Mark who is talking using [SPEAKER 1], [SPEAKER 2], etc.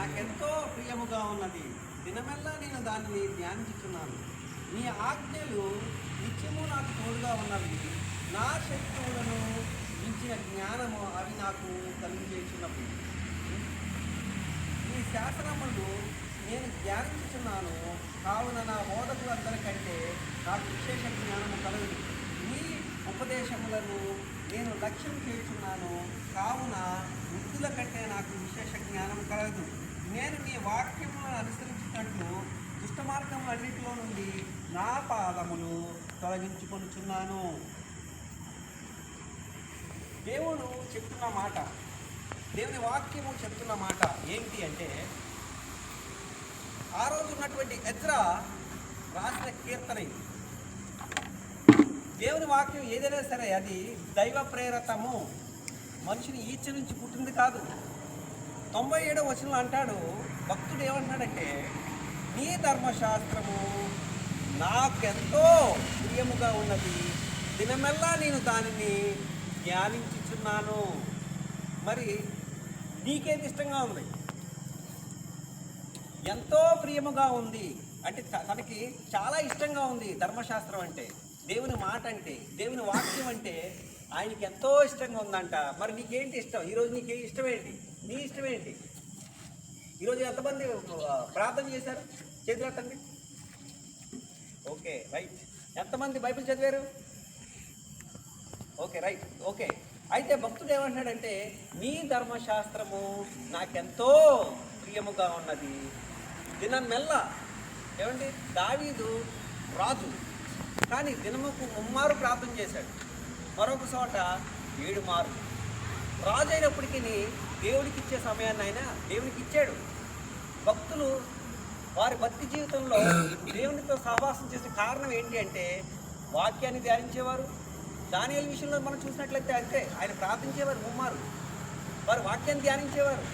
[SPEAKER 1] నాకెంతో ప్రియముగా ఉన్నది. దినమెల్లా నేను దానిని ధ్యానించుచున్నాను. నీ ఆజ్ఞలు నిత్యము నాకు తోడుగా ఉన్నవి. నా శత్రువులను మించిన జ్ఞానము అవి నాకు కలిగించేస్తున్నప్పుడు ఈ శాసనములు నేను ధ్యానించుచున్నాను. కావున నా బోధకులందరికంటే నాకు విశేష జ్ఞానము కలదు. నీ ఉపదేశములను నేను లక్ష్యం చేస్తున్నాను. కావున వృద్ధుల కంటే నాకు విశేష జ్ఞానం కలదు. నేను నీ వాక్యములను అనుసరించినట్లు దుష్ట మార్గములన్నిటిలో నుండి నా పాదములు తొలగించుకొనుచున్నాను. దేవుడు చెప్తున్న మాట, దేవుని వాక్యము చెప్తున్న మాట ఏంటి అంటే, ఆ రోజు ఉన్నటువంటి ఎజ్రా రాసిన కీర్తన ఇది. దేవుని వాక్యం ఏదైనా సరే అది దైవ ప్రేరతము, మనిషిని ఈచ్చ నుంచి పుట్టింది కాదు. 97వ వచనంలో అంటాడు, భక్తుడు ఏమంటాడంటే, నీ ధర్మశాస్త్రము నాకెంతో ప్రియముగా ఉన్నది. దినమెల్లా నేను దానిని ధ్యానించుచున్నాను. మరి నీకేది ఇష్టంగా ఉంది? ఎంతో ప్రియముగా ఉంది అంటే తనకి చాలా ఇష్టంగా ఉంది. ధర్మశాస్త్రం అంటే, దేవుని మాట అంటే, దేవుని వాక్యం అంటే ఆయనకి ఎంతో ఇష్టంగా ఉందంట. మరి నీకేంటి ఇష్టం? ఈరోజు నీకే ఇష్టమేంటి? నీ ఇష్టమేంటి? ఈరోజు ఎంతమంది ప్రార్థన చేశారు? చేతులు ఎత్తండి. Okay, right. ఎంతమంది బైబిల్ చదివారు? Okay, right. ఓకే, అయితే భక్తుడు ఏమంటాడంటే, నీ ధర్మశాస్త్రము నాకెంతో ప్రియముగా ఉన్నది. దినమెల్లా ఏమండి, దావీదు రాజు కానీ దినముకు 3 ప్రార్థన చేశాడు. మరొక చోట 7 మార్లు. రాజు అయినప్పటికీ దేవుడికి ఇచ్చే సమయాన్ని ఆయన దేవునికి ఇచ్చాడు. భక్తులు వారి భక్తి జీవితంలో దేవునితో సహవాసం చేసే కారణం ఏంటి అంటే, వాక్యాన్ని ధ్యానించేవారు. దానియేలు విషయంలో మనం చూసినట్లయితే అంతే, ఆయన ప్రార్థించేవారు 3 మార్లు. వారు వాక్యాన్ని ధ్యానించేవారు.